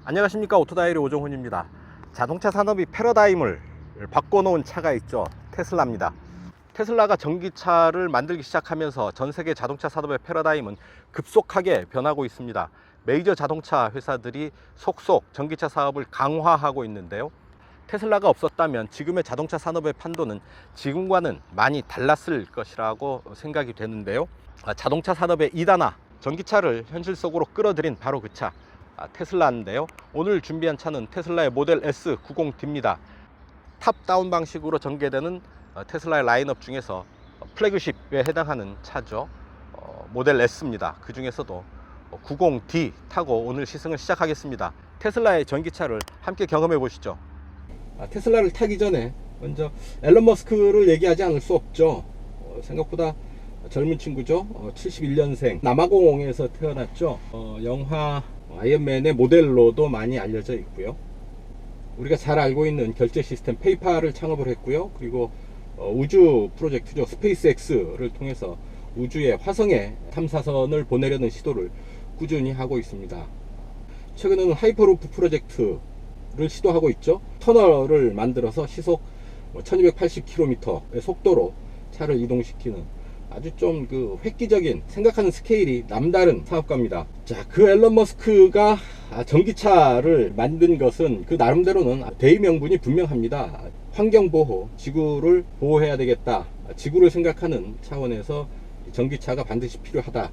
안녕하십니까, 오토다이리 오종훈입니다. 자동차 산업이 패러다임을 바꿔놓은 차가 있죠. 테슬라입니다. 테슬라가 전기차를 만들기 시작하면서 전 세계 자동차 산업의 패러다임은 급속하게 변하고 있습니다. 메이저 자동차 회사들이 속속 전기차 사업을 강화하고 있는데요, 테슬라가 없었다면 지금의 자동차 산업의 판도는 지금과는 많이 달랐을 것이라고 생각이 되는데요, 자동차 산업의 2단화, 전기차를 현실 속으로 끌어들인 바로 그 차, 테슬라인데요. 오늘 준비한 차는 테슬라의 모델 S 90D입니다. 탑다운 방식으로 전개되는 테슬라의 라인업 중에서 플래그십에 해당하는 차죠. 모델 S입니다. 그 중에서도 90D 타고 오늘 시승을 시작하겠습니다. 테슬라의 전기차를 함께 경험해 보시죠. 테슬라를 타기 전에 먼저 앨런 머스크를 얘기하지 않을 수 없죠. 생각보다 젊은 친구죠. 71년생 남아공에서 태어났죠. 영화 아이언맨의 모델로도 많이 알려져 있고요. 우리가 잘 알고 있는 결제 시스템 페이팔을 창업을 했고요. 그리고 우주 프로젝트죠, 스페이스X를 통해서 우주의 화성에 탐사선을 보내려는 시도를 꾸준히 하고 있습니다. 최근에는 하이퍼루프 프로젝트를 시도하고 있죠. 터널을 만들어서 시속 1280km의 속도로 차를 이동시키는 아주 좀 획기적인, 생각하는 스케일이 남다른 사업가입니다. 자, 그 앨런 머스크가 전기차를 만든 것은 그 나름대로는 대의 명분이 분명합니다. 환경보호, 지구를 보호해야 되겠다, 지구를 생각하는 차원에서 전기차가 반드시 필요하다.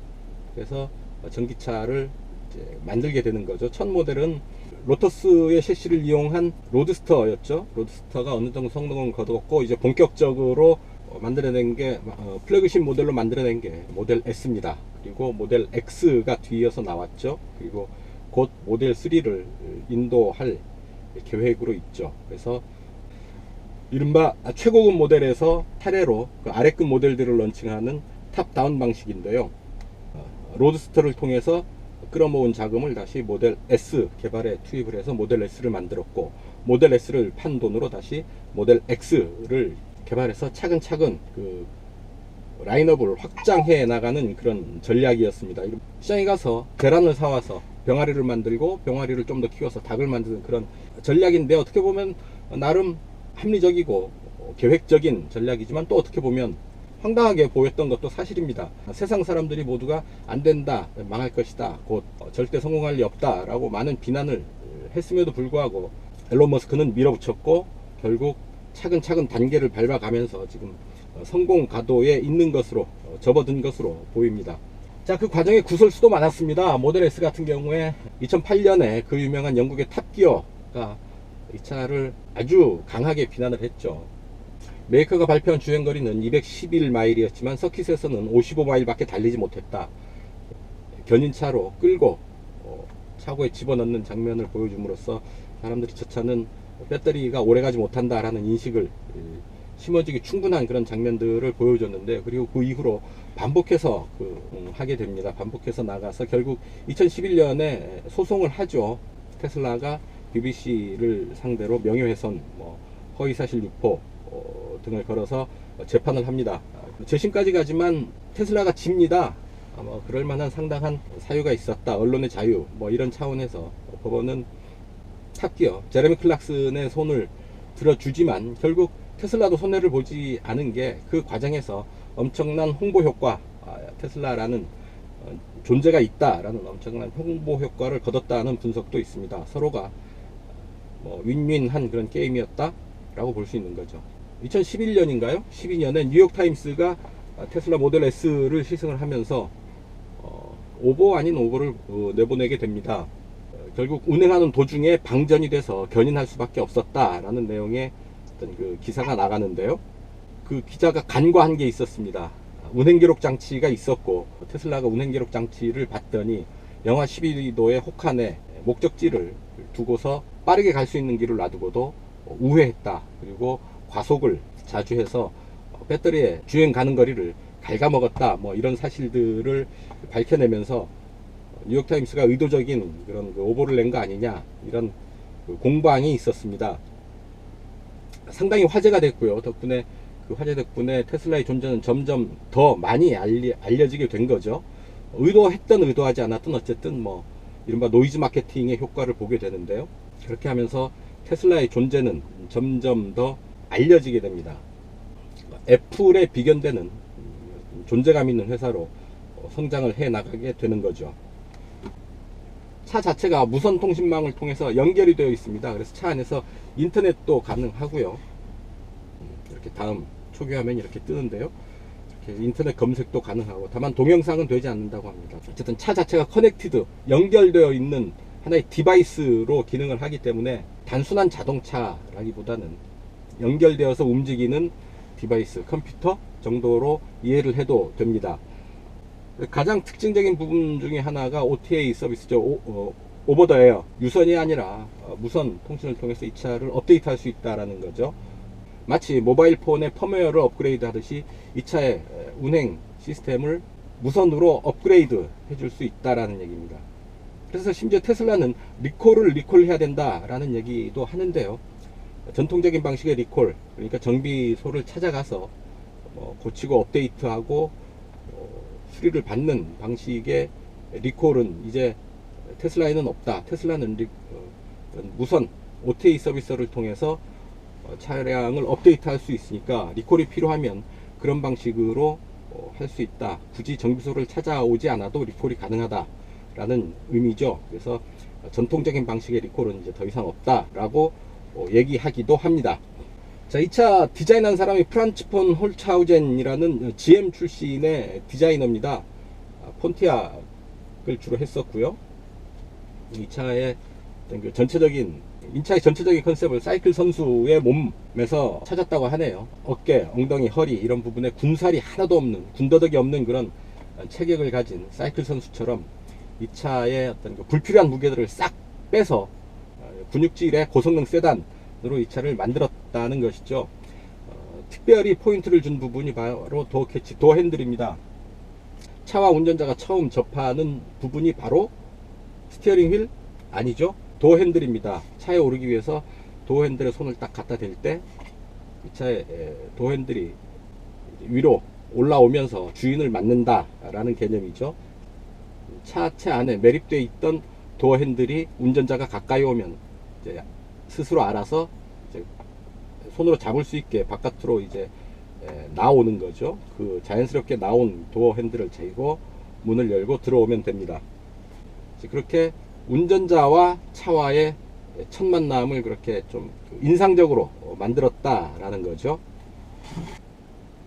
그래서 전기차를 이제 만들게 되는 거죠. 첫 모델은 로터스의 셰시를 이용한 로드스터였죠. 로드스터가 어느 정도 성능을 거뒀고, 이제 본격적으로 만들어낸 게 플래그십 모델로 만들어낸 게 모델 S입니다. 그리고 모델 X가 뒤이어서 나왔죠. 그리고 곧 모델 3를 인도할 계획으로 있죠. 그래서 이른바 최고급 모델에서 차례로 그 아래급 모델들을 런칭하는 탑다운 방식인데요, 로드스터를 통해서 끌어모은 자금을 다시 모델 S 개발에 투입을 해서 모델 S를 만들었고, 모델 S를 판 돈으로 다시 모델 X를 개발해서 차근차근 그 라인업을 확장해 나가는 그런 전략이었습니다. 시장에 가서 계란을 사와서 병아리를 만들고, 병아리를 좀 더 키워서 닭을 만드는 그런 전략인데, 어떻게 보면 나름 합리적이고 계획적인 전략이지만, 또 어떻게 보면 황당하게 보였던 것도 사실입니다. 세상 사람들이 모두가 안 된다, 망할 것이다, 곧 절대 성공할 리 없다 라고 많은 비난을 했음에도 불구하고 앨런 머스크는 밀어붙였고, 결국 차근차근 단계를 밟아가면서 지금 성공 가도에 있는 것으로, 접어든 것으로 보입니다. 자, 그 과정에 구설수도 많았습니다. 모델 S 같은 경우에 2008년에 그 유명한 영국의 탑기어가 이 차를 아주 강하게 비난을 했죠. 메이커가 발표한 주행거리는 211마일이었지만 서킷에서는 55마일 밖에 달리지 못했다. 견인차로 끌고 차고에 집어넣는 장면을 보여줌으로써 사람들이 저 차는 배터리가 오래가지 못한다라는 인식을 심어주기 충분한 그런 장면들을 보여줬는데, 그리고 그 이후로 반복해서 하게 됩니다. 반복해서 나가서 결국 2011년에 소송을 하죠. 테슬라가 BBC를 상대로 명예훼손, 허위사실 유포 등을 걸어서 재판을 합니다. 재심까지 가지만 테슬라가 집니다. 아마 그럴 만한 상당한 사유가 있었다, 언론의 자유, 이런 차원에서 법원은 탑기어 제레미 클락슨의 손을 들어주지만, 결국 테슬라도 손해를 보지 않은 게 그 과정에서 엄청난 홍보 효과, 테슬라라는 존재가 있다라는 엄청난 홍보 효과를 거뒀다는 분석도 있습니다. 서로가 윈윈한 그런 게임이었다 라고 볼 수 있는 거죠. 2011년인가요? 12년에 뉴욕타임스가 테슬라 모델 S를 시승을 하면서 오보 아닌 오보를 내보내게 됩니다. 결국 운행하는 도중에 방전이 돼서 견인할 수밖에 없었다라는 내용의 어떤 그 기사가 나가는데요, 그 기자가 간과한 게 있었습니다. 운행기록 장치가 있었고, 테슬라가 운행기록 장치를 봤더니 영하 12도의 혹한에 목적지를 두고서 빠르게 갈 수 있는 길을 놔두고도 우회했다. 그리고 과속을 자주 해서 배터리에 주행 가는 거리를 갉아먹었다, 이런 사실들을 밝혀내면서 뉴욕타임스가 의도적인 그런 오보를 낸 거 아니냐, 이런 공방이 있었습니다. 상당히 화제가 됐고요. 덕분에 그 화제 덕분에 테슬라의 존재는 점점 더 많이 알려지게 된 거죠. 의도했던 의도하지 않았던 어쨌든 이른바 노이즈 마케팅의 효과를 보게 되는데요. 그렇게 하면서 테슬라의 존재는 점점 더 알려지게 됩니다. 애플에 비견되는 존재감 있는 회사로 성장을 해 나가게 되는 거죠. 차 자체가 무선 통신망을 통해서 연결이 되어 있습니다. 그래서 차 안에서 인터넷도 가능하고요. 이렇게 다음 초기 화면이 이렇게 뜨는데요. 이렇게 인터넷 검색도 가능하고, 다만 동영상은 되지 않는다고 합니다. 어쨌든 차 자체가 커넥티드, 연결되어 있는 하나의 디바이스로 기능을 하기 때문에 단순한 자동차라기보다는 연결되어서 움직이는 디바이스, 컴퓨터 정도로 이해를 해도 됩니다. 가장 특징적인 부분 중에 하나가 OTA 서비스죠. 오버 더 에어, 유선이 아니라 무선 통신을 통해서 이 차를 업데이트 할 수 있다는 거죠. 마치 모바일 폰의 펌웨어를 업그레이드 하듯이 이 차의 운행 시스템을 무선으로 업그레이드 해줄 수 있다는 얘기입니다. 그래서 심지어 테슬라는 리콜을 리콜해야 된다라는 얘기도 하는데요. 전통적인 방식의 리콜, 그러니까 정비소를 찾아가서 고치고 업데이트하고 수리를 받는 방식의 리콜은 이제 테슬라에는 없다. 테슬라는 무선 OTA 서비스를 통해서 차량을 업데이트 할 수 있으니까 리콜이 필요하면 그런 방식으로 할 수 있다. 굳이 정비소를 찾아오지 않아도 리콜이 가능하다라는 의미죠. 그래서 전통적인 방식의 리콜은 이제 더 이상 없다라고 얘기하기도 합니다. 자, 이 차 디자인한 사람이 프란츠 폰 홀차우젠이라는 GM 출신의 디자이너입니다. 폰티악을 주로 했었고요. 이 차의 그 인차의 전체적인 컨셉을 사이클 선수의 몸에서 찾았다고 하네요. 어깨, 엉덩이, 허리 이런 부분에 군살이 하나도 없는, 군더더기 없는 그런 체격을 가진 사이클 선수처럼 이 차의 어떤 그 불필요한 무게들을 싹 빼서 근육질의 고성능 세단으로 이 차를 만들었다는 것이죠. 특별히 포인트를 준 부분이 바로 도어 캐치, 도어 핸들입니다. 차와 운전자가 처음 접하는 부분이 바로 스티어링 휠 아니죠, 도어 핸들입니다. 차에 오르기 위해서 도어 핸들에 손을 딱 갖다 댈 때 이 차의 도어 핸들이 위로 올라오면서 주인을 맞는다 라는 개념이죠. 차체 안에 매립되어 있던 도어 핸들이 운전자가 가까이 오면 이제 스스로 알아서 이제 손으로 잡을 수 있게 바깥으로 이제 나오는 거죠. 그 자연스럽게 나온 도어 핸들을 재고 문을 열고 들어오면 됩니다. 그렇게 운전자와 차와의 첫 만남을 그렇게 좀 인상적으로 만들었다라는 거죠.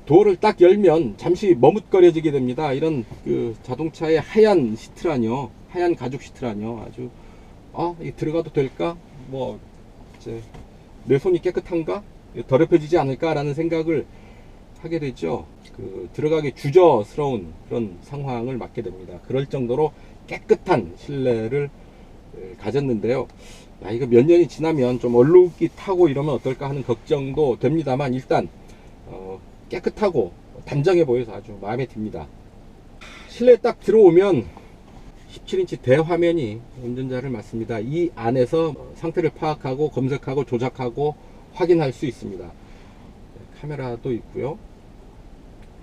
도어를 딱 열면 잠시 머뭇거려지게 됩니다. 이런 그 자동차의 하얀 시트라뇨, 하얀 가죽 시트라뇨, 아주 이 들어가도 될까? 뭐 이제 내 손이 깨끗한가? 더럽혀지지 않을까? 라는 생각을 하게 되죠. 그 들어가기 주저스러운 그런 상황을 맞게 됩니다. 그럴 정도로 깨끗한 실내를 가졌는데요. 이거 몇 년이 지나면 좀 얼룩이 타고 이러면 어떨까 하는 걱정도 됩니다만, 일단 깨끗하고 단정해 보여서 아주 마음에 듭니다. 실내에 딱 들어오면 17인치 대화면이 운전자를 맞습니다. 이 안에서 상태를 파악하고 검색하고 조작하고 확인할 수 있습니다. 카메라도 있고요.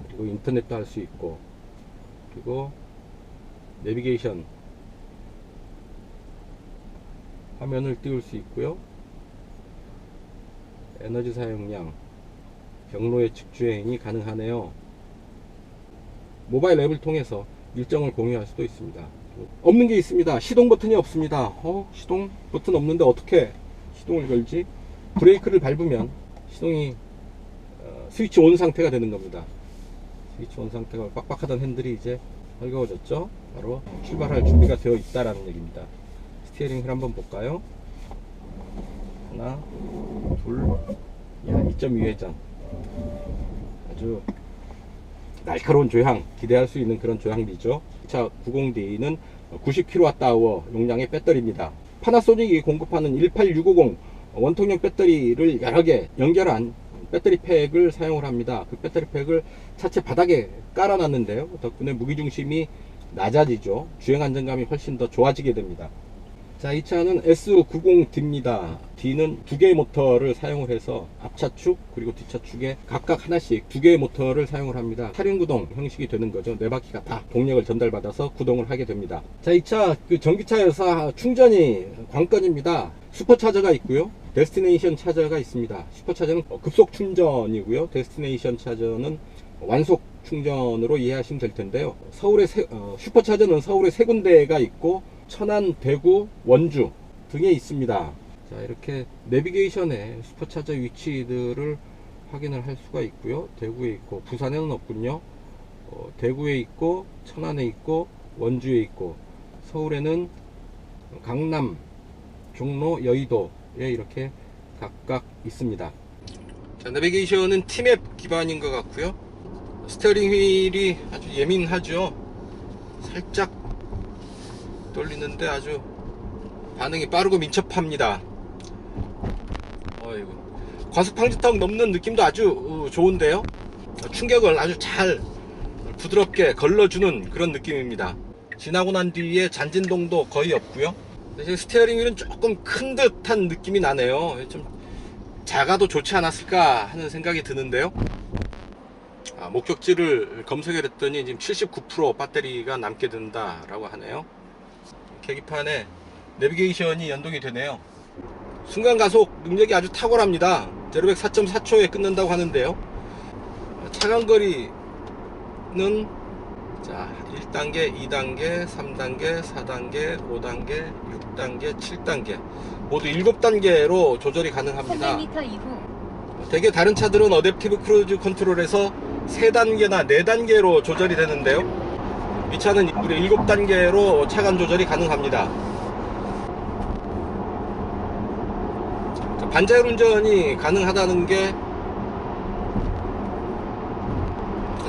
그리고 인터넷도 할 수 있고, 그리고 내비게이션 화면을 띄울 수 있고요. 에너지 사용량, 경로 예측 주행이 가능하네요. 모바일 앱을 통해서 일정을 공유할 수도 있습니다. 없는 게 있습니다. 시동 버튼이 없습니다. 시동 버튼 없는데 어떻게 시동을 걸지? 브레이크를 밟으면 시동이 스위치 온 상태가 되는 겁니다. 스위치 온 상태가 빡빡하던 핸들이 이제 헐거워졌죠. 바로 출발할 준비가 되어 있다라는 얘기입니다. 스티어링을 한번 볼까요? 하나, 둘, 2.2회전. 아주 날카로운 조향 기대할 수 있는 그런 조향비죠. 차 90D는 90kWh 용량의 배터리입니다. 파나소닉이 공급하는 18650 원통형 배터리를 여러 개 연결한 배터리 팩을 사용을 합니다. 그 배터리 팩을 차체 바닥에 깔아놨는데요. 덕분에 무게중심이 낮아지죠. 주행 안정감이 훨씬 더 좋아지게 됩니다. 자, 이 차는 S90D입니다. D는 두 개의 모터를 사용을 해서 앞차축 그리고 뒷차축에 각각 하나씩 두 개의 모터를 사용을 합니다. 차륜구동 형식이 되는 거죠. 네 바퀴가 다 동력을 전달받아서 구동을 하게 됩니다. 자, 이 차 전기차여서 충전이 관건입니다. 슈퍼차저가 있고요, 데스티네이션 차저가 있습니다. 슈퍼차저는 급속 충전이고요, 데스티네이션 차저는 완속 충전으로 이해하시면 될 텐데요. 슈퍼차저는 서울에 세 군데가 있고 천안, 대구, 원주 등에 있습니다. 자, 이렇게 내비게이션에 슈퍼차저 위치들을 확인을 할 수가 있고요. 대구에 있고 부산에는 없군요. 대구에 있고 천안에 있고 원주에 있고 서울에는 강남, 종로, 여의도에 이렇게 각각 있습니다. 자, 내비게이션은 T맵 기반인 것 같고요. 스티어링 휠이 아주 예민하죠. 살짝 돌리는데 아주 반응이 빠르고 민첩합니다. 어이구. 과속 방지턱 넘는 느낌도 아주 좋은데요. 충격을 아주 잘 부드럽게 걸러주는 그런 느낌입니다. 지나고 난 뒤에 잔진동도 거의 없고요. 스티어링 휠은 조금 큰 듯한 느낌이 나네요. 좀 작아도 좋지 않았을까 하는 생각이 드는데요. 목적지를 검색을 했더니 지금 79% 배터리가 남게 된다라고 하네요. 계기판에 내비게이션이 연동이 되네요. 순간 가속 능력이 아주 탁월합니다. 0-100 4.4초에 끊는다고 하는데요. 차간거리는 자, 1단계, 2단계, 3단계, 4단계, 5단계, 6단계, 7단계 모두 7단계로 조절이 가능합니다. 300m 이후 대개 다른 차들은 어댑티브 크루즈 컨트롤에서 3단계나 4단계로 조절이 되는데요. 이 차는 무려 7단계로 차간 조절이 가능합니다. 반자율 운전이 가능하다는 게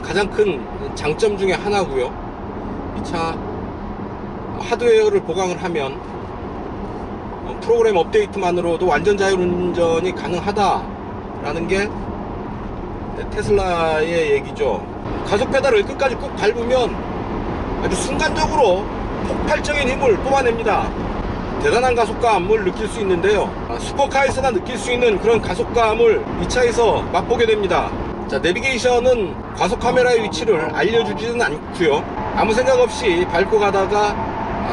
가장 큰 장점 중에 하나고요. 이 차 하드웨어를 보강을 하면 프로그램 업데이트만으로도 완전 자율 운전이 가능하다라는 게 테슬라의 얘기죠. 가속 페달을 끝까지 꾹 밟으면 아주 순간적으로 폭발적인 힘을 뽑아냅니다. 대단한 가속감을 느낄 수 있는데요. 슈퍼카에서나 느낄 수 있는 그런 가속감을 이 차에서 맛보게 됩니다. 자, 내비게이션은 과속 카메라의 위치를 알려주지는 않고요. 아무 생각 없이 밟고 가다가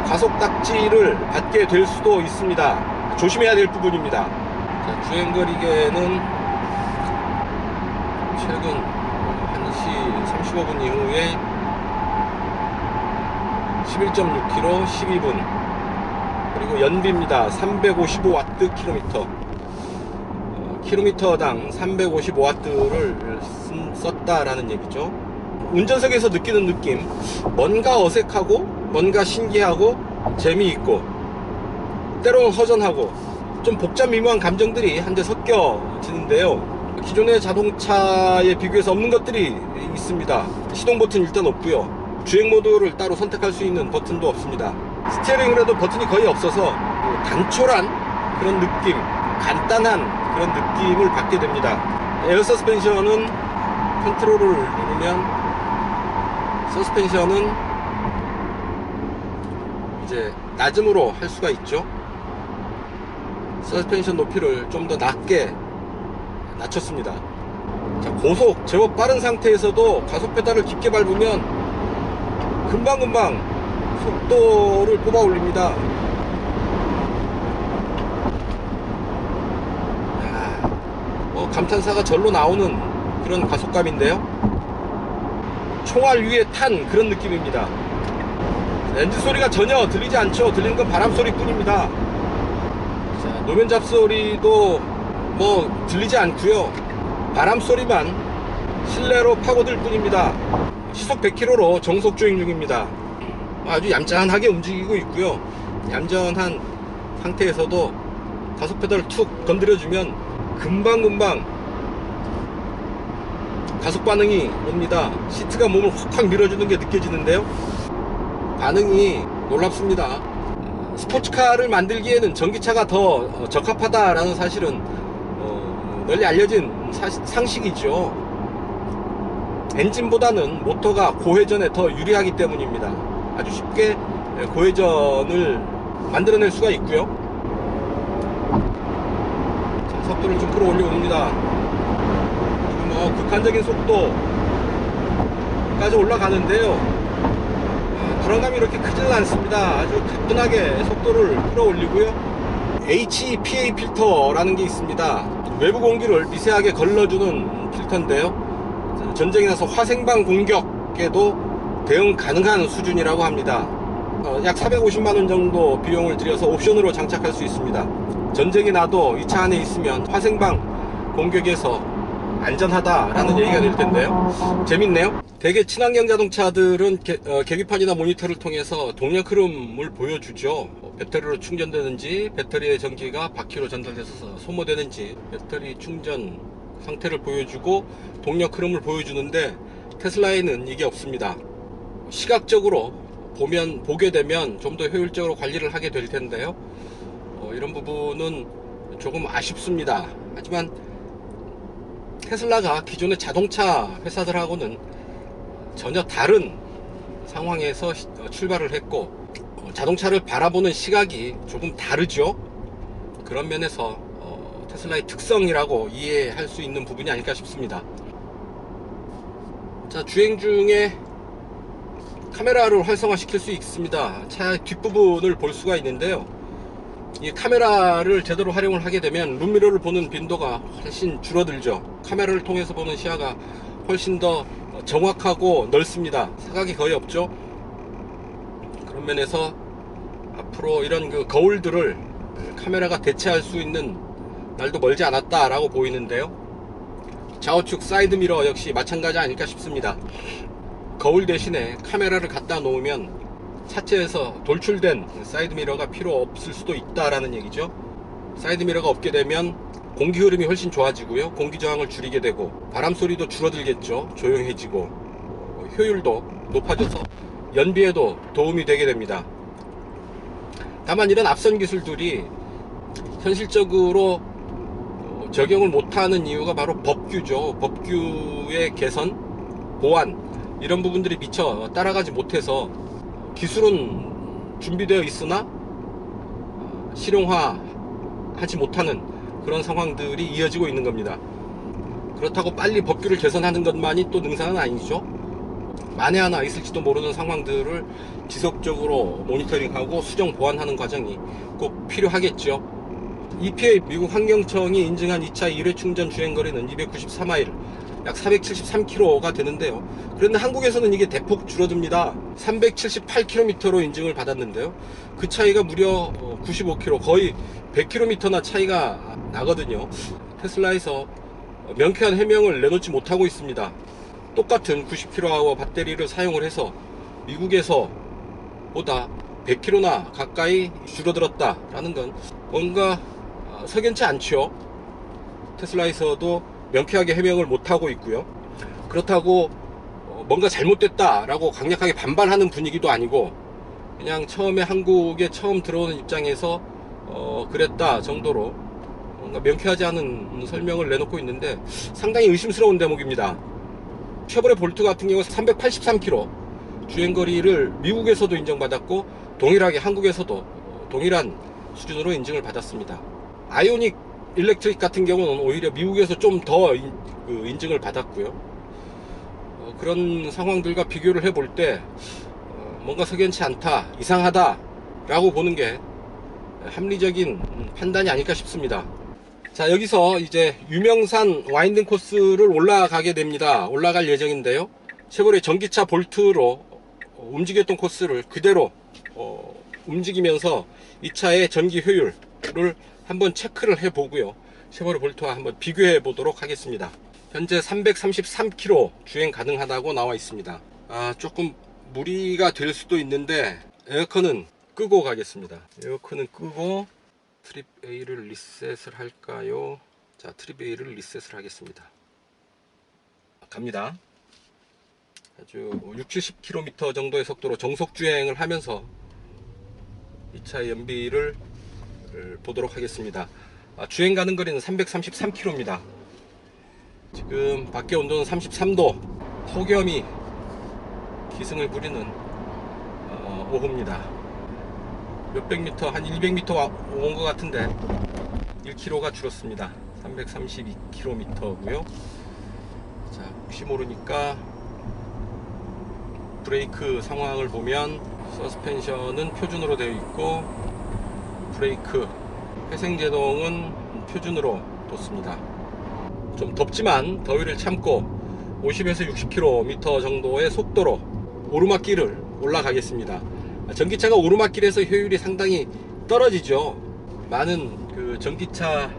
과속 딱지를 받게 될 수도 있습니다. 조심해야 될 부분입니다. 자, 주행거리계는 최근 1시 35분 이후에 11.6km 12분 그리고 연비입니다. 355W 킬로미터. 킬로미터당 355W를 썼다라는 얘기죠. 운전석에서 느끼는 느낌, 뭔가 어색하고 뭔가 신기하고 재미있고 때로는 허전하고 좀 복잡 미묘한 감정들이 한데 섞여지는데요. 기존의 자동차에 비교해서 없는 것들이 있습니다. 시동 버튼 일단 없고요. 주행 모드를 따로 선택할 수 있는 버튼도 없습니다. 스티어링으로도 버튼이 거의 없어서 단촐한 그런 느낌, 간단한 그런 느낌을 받게 됩니다. 에어 서스펜션은 컨트롤을 누르면 서스펜션은 이제 낮음으로 할 수가 있죠. 서스펜션 높이를 좀 더 낮게 낮췄습니다. 자, 고속 제법 빠른 상태에서도 가속 페달을 깊게 밟으면 금방금방 속도를 뽑아 올립니다. 감탄사가 절로 나오는 그런 가속감인데요. 총알 위에 탄 그런 느낌입니다. 엔진 소리가 전혀 들리지 않죠. 들리는 건 바람 소리 뿐입니다. 자, 노면 잡소리도 뭐 들리지 않고요. 바람 소리만 실내로 파고들 뿐입니다. 시속 100km로 정속 주행 중입니다. 아주 얌전하게 움직이고 있고요. 얌전한 상태에서도 가속 페달을 툭 건드려주면 금방금방 가속 반응이 옵니다. 시트가 몸을 확 밀어주는 게 느껴지는데요. 반응이 놀랍습니다. 스포츠카를 만들기에는 전기차가 더 적합하다라는 사실은 널리 알려진 상식이죠. 엔진보다는 모터가 고회전에 더 유리하기 때문입니다. 아주 쉽게 고회전을 만들어낼 수가 있고요. 자, 속도를 좀 끌어올려 옵니다. 지금 극한적인 속도까지 올라가는데요. 불안감이 이렇게 크지는 않습니다. 아주 가뿐하게 속도를 끌어올리고요. HEPA 필터라는 게 있습니다. 외부 공기를 미세하게 걸러주는 필터인데요. 전쟁이 나서 화생방 공격에도 대응 가능한 수준이라고 합니다. 약 450만원 정도 비용을 들여서 옵션으로 장착할 수 있습니다. 전쟁이 나도 이 차 안에 있으면 화생방 공격에서 안전하다라는 얘기가 될 텐데요. 재밌네요. 대개 친환경 자동차들은 계기판이나 모니터를 통해서 동력 흐름을 보여주죠. 배터리로 충전되는지, 배터리의 전기가 바퀴로 전달돼서 소모되는지, 배터리 충전 상태를 보여주고 동력 흐름을 보여주는데, 테슬라에는 이게 없습니다. 시각적으로 보게 되면 좀 더 효율적으로 관리를 하게 될 텐데요. 이런 부분은 조금 아쉽습니다. 하지만 테슬라가 기존의 자동차 회사들하고는 전혀 다른 상황에서 출발을 했고, 자동차를 바라보는 시각이 조금 다르죠. 그런 면에서 테슬라의 특성이라고 이해할 수 있는 부분이 아닐까 싶습니다. 자, 주행 중에 카메라를 활성화시킬 수 있습니다. 차 뒷부분을 볼 수가 있는데요. 이 카메라를 제대로 활용을 하게 되면 룸미러를 보는 빈도가 훨씬 줄어들죠. 카메라를 통해서 보는 시야가 훨씬 더 정확하고 넓습니다. 사각이 거의 없죠. 그런 면에서 앞으로 이런 그 거울들을 카메라가 대체할 수 있는 날도 멀지 않았다 라고 보이는데요. 좌우측 사이드미러 역시 마찬가지 아닐까 싶습니다. 거울 대신에 카메라를 갖다 놓으면 차체에서 돌출된 사이드미러가 필요 없을 수도 있다라는 얘기죠. 사이드미러가 없게 되면 공기 흐름이 훨씬 좋아지고요. 공기 저항을 줄이게 되고 바람 소리도 줄어들겠죠. 조용해지고 효율도 높아져서 연비에도 도움이 되게 됩니다. 다만 이런 앞선 기술들이 현실적으로 적용을 못하는 이유가 바로 법규죠. 법규의 개선, 보완 이런 부분들이 미처 따라가지 못해서 기술은 준비되어 있으나 실용화하지 못하는 그런 상황들이 이어지고 있는 겁니다. 그렇다고 빨리 법규를 개선하는 것만이 또 능사는 아니죠. 만에 하나 있을지도 모르는 상황들을 지속적으로 모니터링하고 수정 보완하는 과정이 꼭 필요하겠죠. EPA 미국 환경청이 인증한 2차 1회 충전 주행거리는 294마일, 약 473km가 되는데요. 그런데 한국에서는 이게 대폭 줄어듭니다. 378km로 인증을 받았는데요. 그 차이가 무려 95km, 거의 100km나 차이가 나거든요. 테슬라에서 명쾌한 해명을 내놓지 못하고 있습니다. 똑같은 90kWh 배터리를 사용을 해서 미국에서 보다 100km나 가까이 줄어들었다라는 건 뭔가 석연치 않죠. 테슬라에서도 명쾌하게 해명을 못하고 있고요. 그렇다고 뭔가 잘못됐다라고 강력하게 반발하는 분위기도 아니고, 그냥 처음에 한국에 처음 들어오는 입장에서 그랬다 정도로 뭔가 명쾌하지 않은 설명을 내놓고 있는데 상당히 의심스러운 대목입니다. 쉐보레 볼트 같은 경우 383km 주행거리를 미국에서도 인정받았고 동일하게 한국에서도 동일한 수준으로 인증을 받았습니다. 아이오닉 일렉트릭 같은 경우는 오히려 미국에서 좀 더 인증을 받았고요. 그런 상황들과 비교를 해볼 때 뭔가 석연치 않다, 이상하다 라고 보는 게 합리적인 판단이 아닐까 싶습니다. 자, 여기서 이제 유명산 와인딩 코스를 올라가게 됩니다. 올라갈 예정인데요. 쉐보레 전기차 볼트로 움직였던 코스를 그대로 움직이면서 이 차의 전기 효율을 한번 체크를 해 보고요. 쉐보레 볼트와 한번 비교해 보도록 하겠습니다. 현재 333km 주행 가능하다고 나와 있습니다. 조금 무리가 될 수도 있는데 에어컨은 끄고 가겠습니다. 에어컨은 끄고 트립 A를 리셋을 할까요? 자, 트립 A를 리셋을 하겠습니다. 갑니다. 아주 60-70km 정도의 속도로 정속 주행을 하면서 이 차의 연비를 보도록 하겠습니다. 주행 가는 거리는 333km입니다. 지금 밖에 온도는 33도, 폭염이 기승을 부리는 오후입니다. 몇백 미터, 한 200m 온 것 같은데 1km가 줄었습니다. 332km고요. 자, 혹시 모르니까 브레이크 상황을 보면 서스펜션은 표준으로 되어 있고 브레이크 회생제동은 표준으로 뒀습니다. 좀 덥지만 더위를 참고 50에서 60km 정도의 속도로 오르막길을 올라가겠습니다. 전기차가 오르막길에서 효율이 상당히 떨어지죠. 많은 그 전기차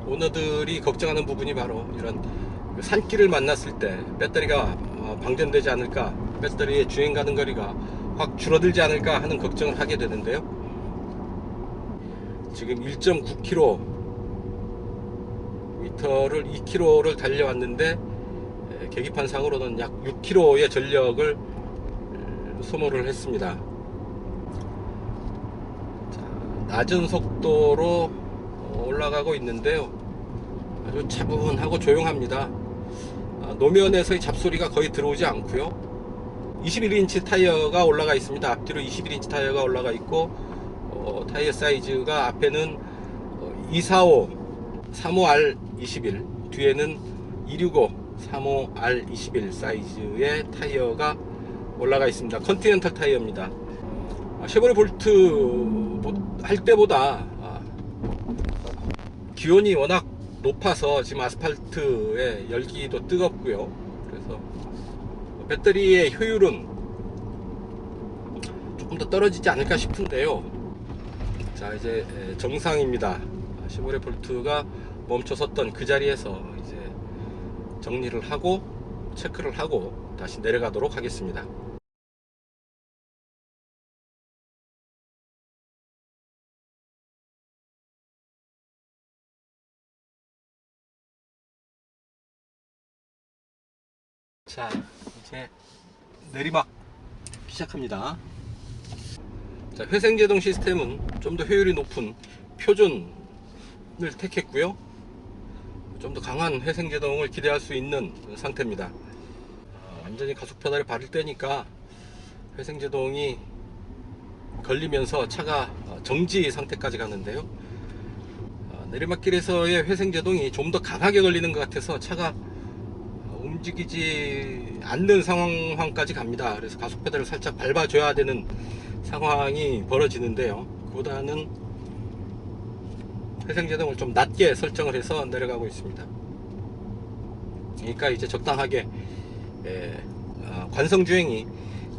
오너들이 걱정하는 부분이 바로 이런 산길을 만났을 때 배터리가 방전되지 않을까, 배터리의 주행 가는 거리가 확 줄어들지 않을까 하는 걱정을 하게 되는데요. 지금 1.9km를 2km를 달려왔는데 계기판 상으로는 약 6km의 전력을 소모를 했습니다. 자, 낮은 속도로 올라가고 있는데요. 아주 차분하고 조용합니다. 노면에서의 잡소리가 거의 들어오지 않고요. 21인치 타이어가 올라가 있습니다. 앞뒤로 21인치 타이어가 올라가 있고 타이어 사이즈가 앞에는 245 35R21, 뒤에는 265 35R21 사이즈의 타이어가 올라가 있습니다. 컨티넨탈 타이어입니다. 쉐보레 볼트 할 때보다 기온이 워낙 높아서 지금 아스팔트의 열기도 뜨겁고요. 그래서 배터리의 효율은 조금 더 떨어지지 않을까 싶은데요. 자, 이제 정상입니다. 쉐보레 볼트가 멈춰섰던 그 자리에서 이제 정리를 하고 체크를 하고 다시 내려가도록 하겠습니다. 자, 이제 내리막 시작합니다. 자, 회생제동 시스템은 좀 더 효율이 높은 표준을 택했고요. 좀 더 강한 회생제동을 기대할 수 있는 상태입니다. 완전히 가속 페달에 발을 떼니까 회생제동이 걸리면서 차가 정지 상태까지 가는데요. 내리막길에서의 회생제동이 좀 더 강하게 걸리는 것 같아서 차가 움직이지 않는 상황까지 갑니다. 그래서 가속 페달을 살짝 밟아줘야 되는 상황이 벌어지는데요. 그보다는 회생제동을 좀 낮게 설정을 해서 내려가고 있습니다. 그러니까 이제 적당하게 관성주행이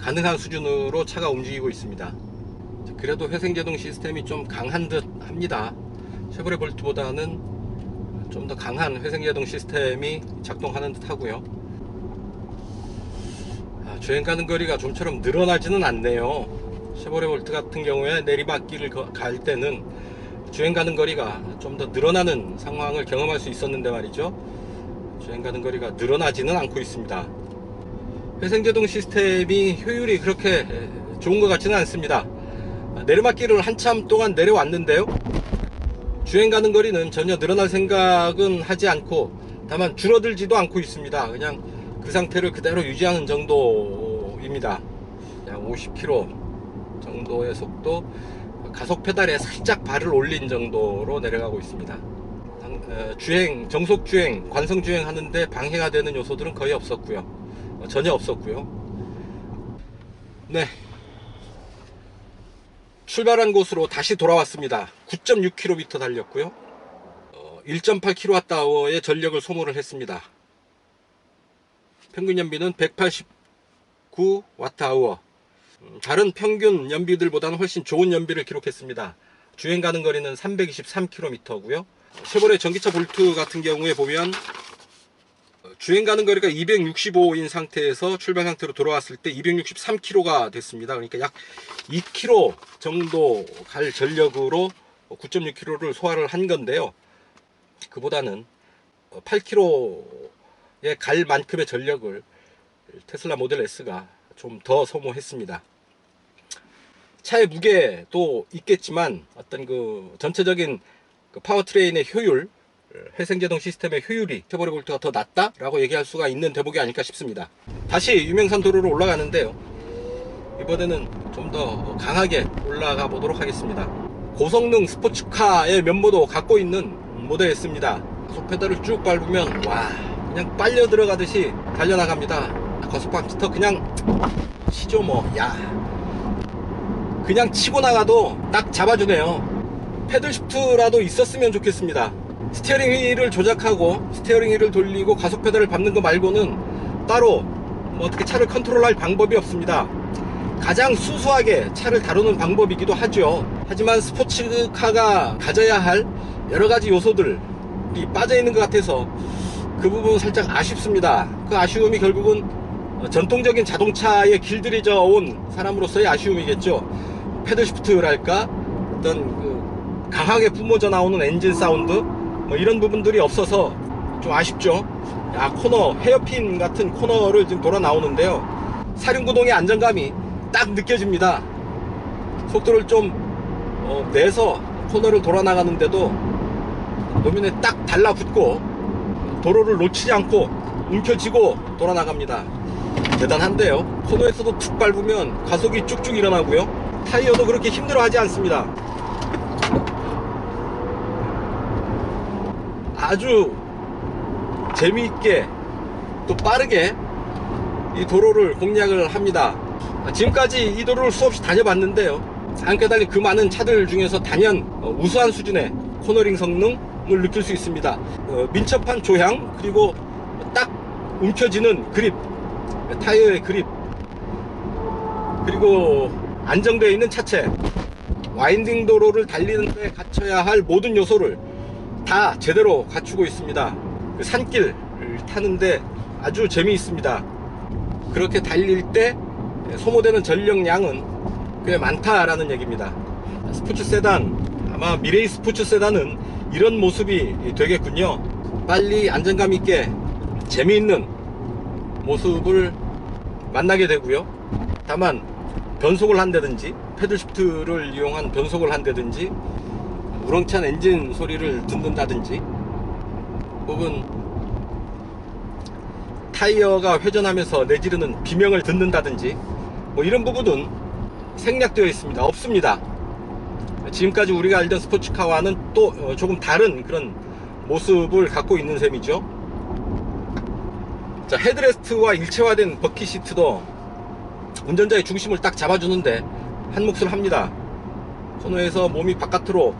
가능한 수준으로 차가 움직이고 있습니다. 그래도 회생제동 시스템이 좀 강한 듯 합니다. 쉐보레 볼트보다는 좀 더 강한 회생제동 시스템이 작동하는 듯 하고요. 주행 가는 거리가 좀처럼 늘어나지는 않네요. 쉐보레 볼트 같은 경우에 내리막길을 갈 때는 주행 가는 거리가 좀 더 늘어나는 상황을 경험할 수 있었는데 말이죠. 주행 가는 거리가 늘어나지는 않고 있습니다. 회생제동 시스템이 효율이 그렇게 좋은 것 같지는 않습니다. 내리막길을 한참 동안 내려왔는데요. 주행 가는 거리는 전혀 늘어날 생각은 하지 않고 다만 줄어들지도 않고 있습니다. 그냥 그 상태를 그대로 유지하는 정도입니다. 약 50km 정도의 속도, 가속 페달에 살짝 발을 올린 정도로 내려가고 있습니다. 주행, 정속 주행, 관성 주행 하는데 방해가 되는 요소들은 거의 없었고요. 전혀 없었고요. 네, 출발한 곳으로 다시 돌아왔습니다. 9.6km 달렸고요. 1.8kWh의 전력을 소모를 했습니다. 평균 연비는 189Wh. 다른 평균 연비들보다는 훨씬 좋은 연비를 기록했습니다. 주행 가는 거리는 323km고요. 쉐보레 전기차 볼트 같은 경우에 보면 주행 가는 거리가 265인 상태에서 출발 상태로 돌아왔을 때 263km가 됐습니다. 그러니까 약 2km 정도 갈 전력으로 9.6km를 소화를 한 건데요. 그보다는 8km에 갈 만큼의 전력을 테슬라 모델 S가 좀 더 소모했습니다. 차의 무게도 있겠지만 어떤 그 전체적인 그 파워트레인의 효율, 회생제동 시스템의 효율이 쉐보레 볼트가 더 낫다라고 얘기할 수가 있는 대목이 아닐까 싶습니다. 다시 유명산 도로로 올라가는데요. 이번에는 좀 더 강하게 올라가 보도록 하겠습니다. 고성능 스포츠카의 면모도 갖고 있는 모델이었습니다. 가속 페달을 쭉 밟으면 와, 그냥 빨려 들어가듯이 달려나갑니다. 가속방 스터 그냥 치죠 뭐. 야, 그냥 치고 나가도 딱 잡아주네요. 패들 시프트라도 있었으면 좋겠습니다. 스티어링 휠을 조작하고 스티어링 휠을 돌리고 가속 페달을 밟는 거 말고는 따로 뭐 어떻게 차를 컨트롤할 방법이 없습니다. 가장 수수하게 차를 다루는 방법이기도 하죠. 하지만 스포츠카가 가져야 할 여러가지 요소들이 빠져있는 것 같아서 그 부분 살짝 아쉽습니다. 그 아쉬움이 결국은 전통적인 자동차에 길들여져 온 사람으로서의 아쉬움이겠죠. 패들 시프트랄까, 어떤 그 강하게 뿜어져 나오는 엔진 사운드, 뭐 이런 부분들이 없어서 좀 아쉽죠. 야, 코너, 헤어핀 같은 코너를 지금 돌아 나오는데요, 사륜구동의 안정감이 딱 느껴집니다. 속도를 좀 내서 코너를 돌아 나가는데도 노면에 딱 달라붙고 도로를 놓치지 않고 움켜쥐고 돌아 나갑니다. 대단한데요. 코너에서도 툭 밟으면 가속이 쭉쭉 일어나고요, 타이어도 그렇게 힘들어하지 않습니다. 아주 재미있게 또 빠르게 이 도로를 공략을 합니다. 지금까지 이 도로를 수없이 다녀봤는데요, 함께 달린 그 많은 차들 중에서 단연 우수한 수준의 코너링 성능을 느낄 수 있습니다. 민첩한 조향, 그리고 딱 움켜쥐는 그립, 타이어의 그립, 그리고 안정되어 있는 차체, 와인딩 도로를 달리는 데 갖춰야 할 모든 요소를 다 제대로 갖추고 있습니다. 그 산길 타는데 아주 재미있습니다. 그렇게 달릴 때 소모되는 전력량은 꽤 많다라는 얘기입니다. 스포츠 세단, 아마 미래의 스포츠 세단은 이런 모습이 되겠군요. 빨리 안정감 있게 재미있는 모습을 만나게 되고요. 다만 변속을 한다든지 패들 시프트를 이용한 변속을 한다든지 우렁찬 엔진 소리를 듣는다든지 혹은 타이어가 회전하면서 내지르는 비명을 듣는다든지 뭐 이런 부분은 생략되어 있습니다. 없습니다. 지금까지 우리가 알던 스포츠카와는 또 조금 다른 그런 모습을 갖고 있는 셈이죠. 자, 헤드레스트와 일체화된 버킷 시트도 운전자의 중심을 딱 잡아주는데 한 몫을 합니다. 코너에서 몸이 바깥으로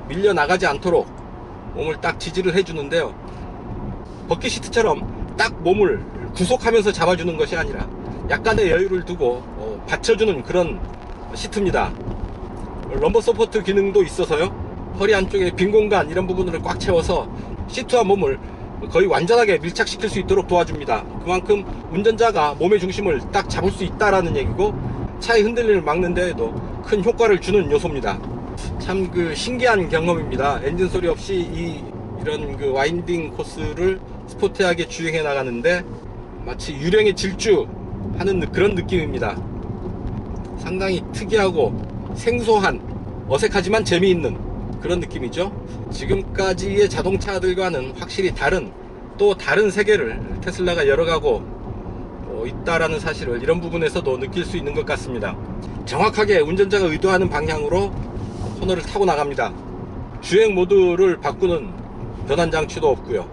밀려나가지 않도록 몸을 딱 지지를 해주는데요, 버킷 시트처럼 딱 몸을 구속하면서 잡아주는 것이 아니라 약간의 여유를 두고 받쳐주는 그런 시트입니다. 럼버 서포트 기능도 있어서요, 허리 안쪽에 빈 공간 이런 부분을 꽉 채워서 시트와 몸을 거의 완전하게 밀착시킬 수 있도록 도와줍니다. 그만큼 운전자가 몸의 중심을 딱 잡을 수 있다라는 얘기고, 차의 흔들림을 막는 데에도 큰 효과를 주는 요소입니다. 참 그 신기한 경험입니다. 엔진 소리 없이 이런 그 와인딩 코스를 스포티하게 주행해 나가는데 마치 유령의 질주하는 그런 느낌입니다. 상당히 특이하고 생소한, 어색하지만 재미있는 그런 느낌이죠. 지금까지의 자동차들과는 확실히 다른, 또 다른 세계를 테슬라가 열어가고 있다라는 사실을 이런 부분에서도 느낄 수 있는 것 같습니다. 정확하게 운전자가 의도하는 방향으로 코너를 타고 나갑니다. 주행 모드를 바꾸는 변환 장치도 없고요.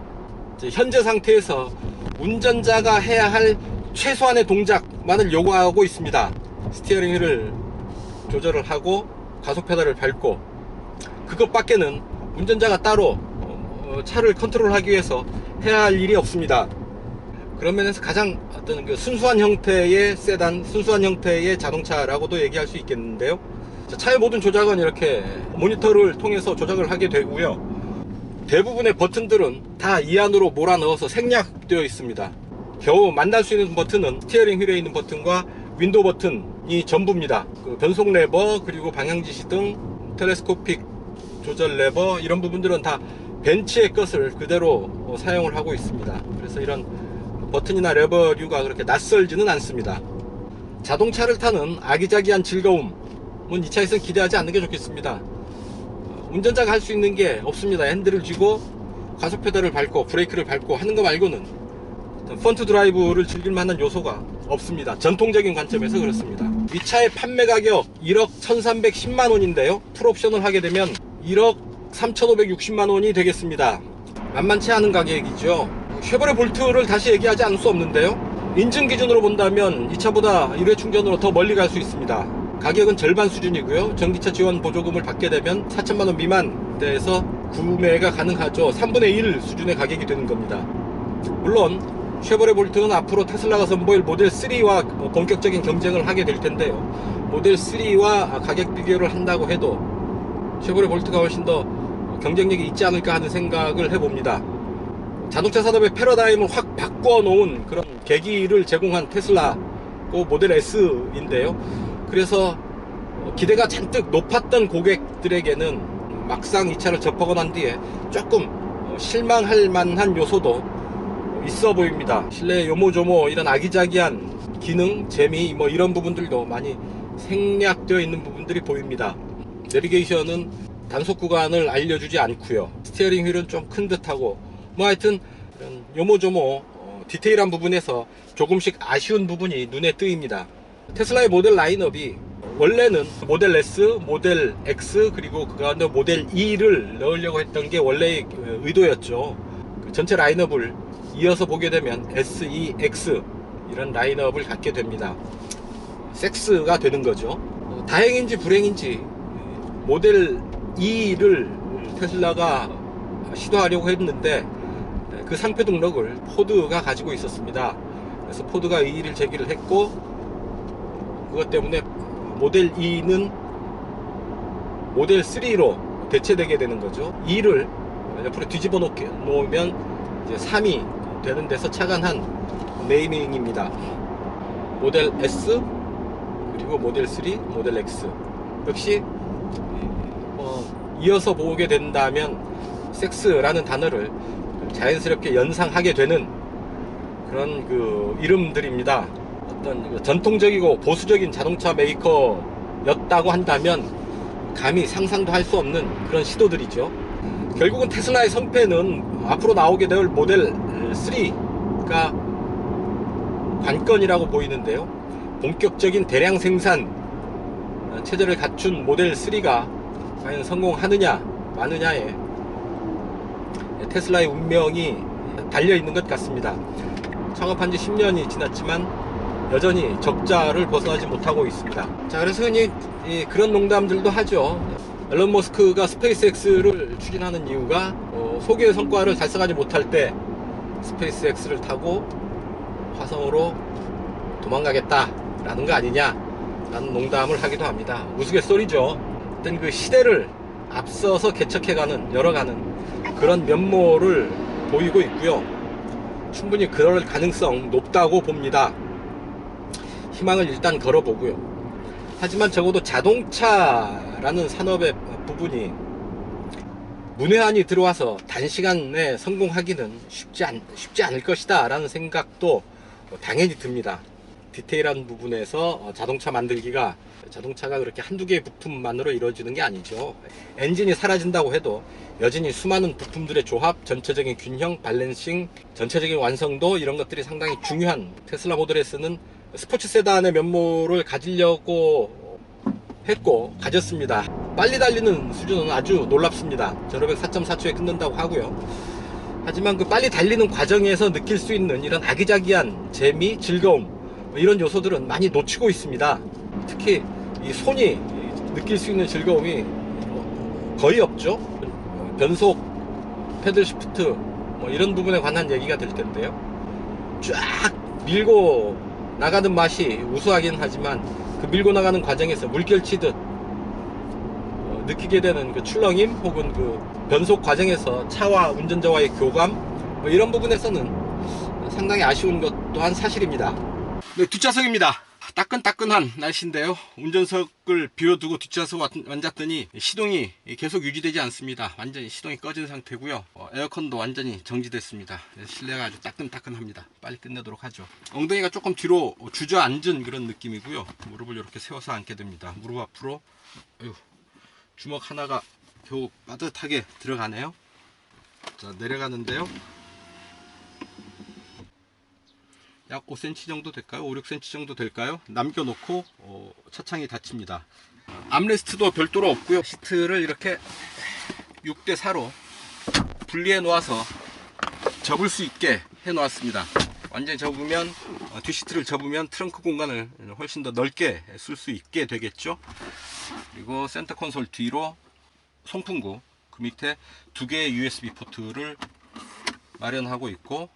현재 상태에서 운전자가 해야 할 최소한의 동작만을 요구하고 있습니다. 스티어링 휠을 조절을 하고 가속 페달을 밟고, 그것밖에는 운전자가 따로 차를 컨트롤하기 위해서 해야 할 일이 없습니다. 그런 면에서 가장 어떤 그 순수한 형태의 세단, 순수한 형태의 자동차라고도 얘기할 수 있겠는데요. 차의 모든 조작은 이렇게 모니터를 통해서 조작을 하게 되고요, 대부분의 버튼들은 다 이 안으로 몰아넣어서 생략되어 있습니다. 겨우 만날 수 있는 버튼은 스티어링 휠에 있는 버튼과 윈도우 버튼이 전부입니다. 그 변속 레버, 그리고 방향지시 등, 텔레스코픽 조절 레버, 이런 부분들은 다 벤츠의 것을 그대로 사용을 하고 있습니다. 그래서 이런 버튼이나 레버류가 그렇게 낯설지는 않습니다. 자동차를 타는 아기자기한 즐거움은 이 차에서는 기대하지 않는 게 좋겠습니다. 운전자가 할 수 있는 게 없습니다. 핸들을 쥐고 가속 페달을 밟고 브레이크를 밟고 하는 거 말고는 펀트 드라이브를 즐길 만한 요소가 없습니다. 전통적인 관점에서 그렇습니다. 이 차의 판매 가격 1억 1310만 원인데요, 풀옵션을 하게 되면 1억 3560만 원이 되겠습니다. 만만치 않은 가격이죠. 쉐보레 볼트를 다시 얘기하지 않을 수 없는데요, 인증 기준으로 본다면 이 차보다 1회 충전으로 더 멀리 갈 수 있습니다. 가격은 절반 수준이고요. 전기차 지원 보조금을 받게 되면 4천만 원 미만대에서 구매가 가능하죠. 3분의 1 수준의 가격이 되는 겁니다. 물론 쉐보레 볼트는 앞으로 테슬라가 선보일 모델 3와 본격적인 경쟁을 하게 될 텐데요, 모델 3와 가격 비교를 한다고 해도 쉐보레 볼트가 훨씬 더 경쟁력이 있지 않을까 하는 생각을 해봅니다. 자동차 산업의 패러다임을 확 바꿔놓은 그런 계기를 제공한 테슬라 모델 S인데요, 그래서 기대가 잔뜩 높았던 고객들에게는 막상 이 차를 접하고 난 뒤에 조금 실망할 만한 요소도 있어 보입니다. 실내 요모조모 이런 아기자기한 기능, 재미 이런 부분들도 많이 생략되어 있는 부분들이 보입니다. 내비게이션은 단속 구간을 알려주지 않고요, 스티어링 휠은 좀 큰 듯하고 하여튼 이런 요모조모 디테일한 부분에서 조금씩 아쉬운 부분이 눈에 띄입니다. 테슬라의 모델 라인업이 원래는 모델 S, 모델 X, 그리고 그 가운데 모델 E를 넣으려고 했던 게 원래의 의도였죠. 전체 라인업을 이어서 보게 되면 S, E, X 이런 라인업을 갖게 됩니다. 섹스가 되는 거죠. 다행인지 불행인지 모델 E를 테슬라가 시도하려고 했는데 그 상표 등록을 포드가 가지고 있었습니다. 그래서 포드가 이의를 제기를 했고, 그것 때문에 모델 E는 모델 3로 대체되게 되는 거죠. E를 옆으로 뒤집어 놓으면 이제 3이 되는 데서 착안한 네이밍입니다. 모델 S, 그리고 모델 3, 모델 X. 역시 이어서 보게 된다면 섹스라는 단어를 자연스럽게 연상하게 되는 그런 이름들입니다. 어떤 전통적이고 보수적인 자동차 메이커였다고 한다면 감히 상상도 할 수 없는 그런 시도들이죠. 결국은 테슬라의 성패는 앞으로 나오게 될 모델 3가 관건이라고 보이는데요, 본격적인 대량 생산 체제를 갖춘 모델 3가 과연 성공하느냐 마느냐에 테슬라의 운명이 달려있는 것 같습니다. 창업한 지 10년이 지났지만 여전히 적자를 벗어나지 못하고 있습니다. 자, 그래서 흔히 그런 농담들도 하죠. 앨런 머스크가 스페이스X를 추진하는 이유가 소기의 성과를 달성하지 못할 때 스페이스X를 타고 화성으로 도망가겠다라는 거 아니냐 라는 농담을 하기도 합니다. 우스갯소리죠. 어떤 그 시대를 앞서서 개척해가는, 열어가는 그런 면모를 보이고 있고요. 충분히 그럴 가능성 높다고 봅니다. 희망을 일단 걸어보고요. 하지만 적어도 자동차라는 산업의 부분이 문외한이 들어와서 단시간에 성공하기는 쉽지 않을 것이다 라는 생각도 당연히 듭니다. 디테일한 부분에서 자동차 만들기가, 자동차가 그렇게 한두 개의 부품만으로 이루어지는 게 아니죠. 엔진이 사라진다고 해도 여전히 수많은 부품들의 조합, 전체적인 균형, 밸런싱, 전체적인 완성도, 이런 것들이 상당히 중요한 테슬라 모델 S는 스포츠 세단의 면모를 가지려고 했고 가졌습니다. 빨리 달리는 수준은 아주 놀랍습니다. 1500 4.4초에 끝난다고 하고요. 하지만 그 빨리 달리는 과정에서 느낄 수 있는 이런 아기자기한 재미, 즐거움, 이런 요소들은 많이 놓치고 있습니다. 특히 이 손이 느낄 수 있는 즐거움이 거의 없죠. 변속, 패들 시프트 이런 부분에 관한 얘기가 될 텐데요, 쫙 밀고 나가는 맛이 우수하긴 하지만 그 밀고 나가는 과정에서 물결치듯 느끼게 되는 그 출렁임, 혹은 그 변속 과정에서 차와 운전자와의 교감, 이런 부분에서는 상당히 아쉬운 것 또한 사실입니다. 네, 뒷좌석입니다. 따끈따끈한 날씨인데요, 운전석을 비워두고 뒷좌석 앉았더니 시동이 계속 유지되지 않습니다. 완전히 시동이 꺼진 상태고요. 에어컨도 완전히 정지됐습니다. 실내가 아주 따끈따끈합니다. 빨리 끝내도록 하죠. 엉덩이가 조금 뒤로 주저앉은 그런 느낌이고요. 무릎을 이렇게 세워서 앉게 됩니다. 무릎 앞으로 주먹 하나가 겨우 빠듯하게 들어가네요. 자, 내려가는데요, 약 5cm 정도 될까요? 5, 6cm 정도 될까요? 남겨놓고 차창이 닫힙니다. 암레스트도 별도로 없고요. 시트를 이렇게 6대 4로 분리해 놓아서 접을 수 있게 해 놓았습니다. 완전히 접으면 뒷시트를 접으면 트렁크 공간을 훨씬 더 넓게 쓸 수 있게 되겠죠. 그리고 센터 콘솔 뒤로 송풍구, 그 밑에 2개의 USB 포트를 마련하고 있고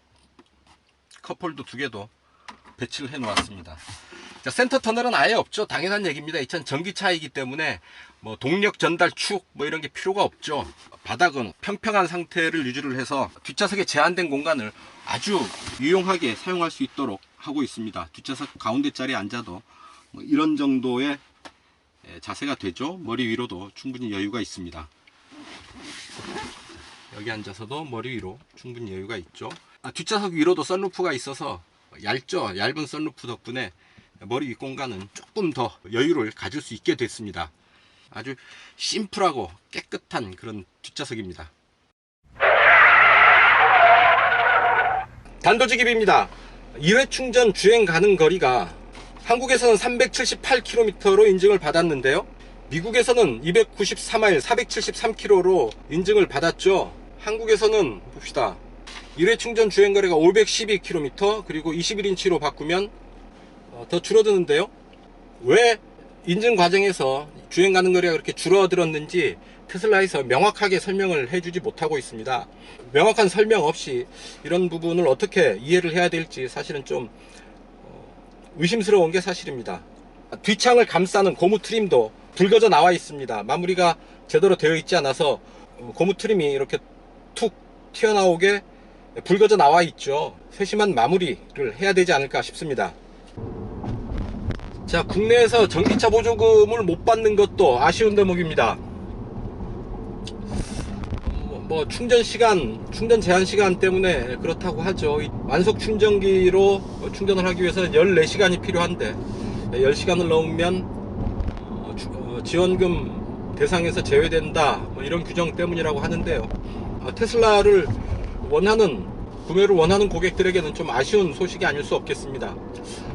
컵홀더 2개도 배치를 해 놓았습니다. 자, 센터 터널은 아예 없죠. 당연한 얘기입니다. 2000 전기차이기 때문에 뭐 동력 전달 축 뭐 이런 게 필요가 없죠. 바닥은 평평한 상태를 유지를 해서 뒷좌석에 제한된 공간을 아주 유용하게 사용할 수 있도록 하고 있습니다. 뒷좌석 가운데 자리에 앉아도 뭐 이런 정도의 자세가 되죠. 머리 위로도 충분히 여유가 있습니다. 여기 앉아서도 머리 위로 충분히 여유가 있죠. 뒷좌석 위로도 썬루프가 있어서 얇죠. 얇은 썬루프 덕분에 머리 위 공간은 조금 더 여유를 가질 수 있게 됐습니다. 아주 심플하고 깨끗한 그런 뒷좌석입니다. 단도직입입니다. 1회 충전 주행 가능 거리가 한국에서는 378km로 인증을 받았는데요. 미국에서는 294마일 473km로 인증을 받았죠. 한국에서는 봅시다. 1회 충전 주행 거리가 512km, 그리고 21인치로 바꾸면 더 줄어드는데요. 왜 인증 과정에서 주행 가능 거리가 그렇게 줄어들었는지 테슬라에서 명확하게 설명을 해주지 못하고 있습니다. 명확한 설명 없이 이런 부분을 어떻게 이해를 해야 될지 사실은 좀 의심스러운 게 사실입니다. 뒷창을 감싸는 고무 트림도 붉어져 나와 있습니다. 마무리가 제대로 되어 있지 않아서 고무 트림이 이렇게 툭 튀어나오게 붉어져 나와 있죠. 세심한 마무리를 해야 되지 않을까 싶습니다. 자, 국내에서 전기차 보조금을 못 받는 것도 아쉬운 대목입니다. 뭐 충전 제한 시간 때문에 그렇다고 하죠. 완속 충전기로 충전을 하기 위해서 14시간이 필요한데 10시간을 넘으면 지원금 대상에서 제외된다, 뭐 이런 규정 때문이라고 하는데요. 테슬라를 구매를 원하는 고객들에게는 좀 아쉬운 소식이 아닐 수 없겠습니다.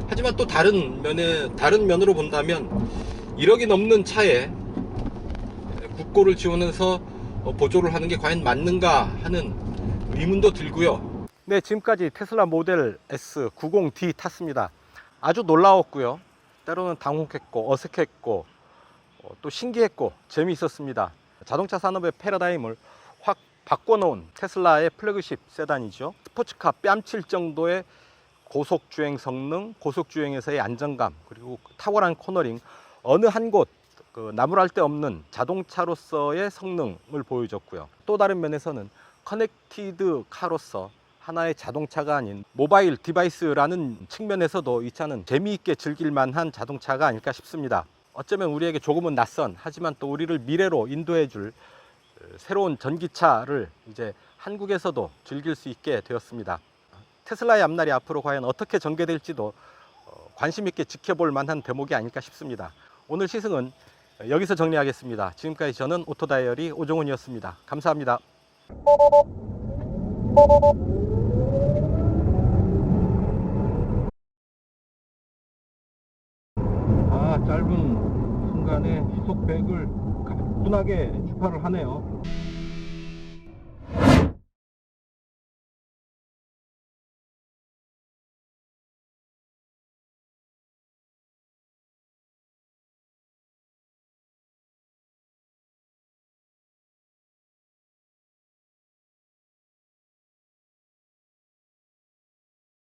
하지만 또 다른 면으로 본다면 1억이 넘는 차에 국고를 지원해서 보조를 하는 게 과연 맞는가 하는 의문도 들고요. 네, 지금까지 테슬라 모델 S 90D 탔습니다. 아주 놀라웠고요. 때로는 당혹했고 어색했고 또 신기했고 재미있었습니다. 자동차 산업의 패러다임을 확 바꿔놓은 테슬라의 플래그십 세단이죠. 스포츠카 뺨칠 정도의 고속주행 성능, 고속주행에서의 안정감, 그리고 탁월한 코너링, 어느 한 곳 나무랄 데 없는 자동차로서의 성능을 보여줬고요. 또 다른 면에서는 커넥티드 카로서 하나의 자동차가 아닌 모바일 디바이스라는 측면에서도 이 차는 재미있게 즐길 만한 자동차가 아닐까 싶습니다. 어쩌면 우리에게 조금은 낯선, 하지만 또 우리를 미래로 인도해 줄 새로운 전기차를 이제 한국에서도 즐길 수 있게 되었습니다. 테슬라의 앞날이 앞으로 과연 어떻게 전개될지도 관심 있게 지켜볼 만한 대목이 아닐까 싶습니다. 오늘 시승은 여기서 정리하겠습니다. 지금까지 저는 오토다이어리 오종훈이었습니다. 감사합니다. 짧은 순간에 시속 100을 가뿐하게 주파를 하네요.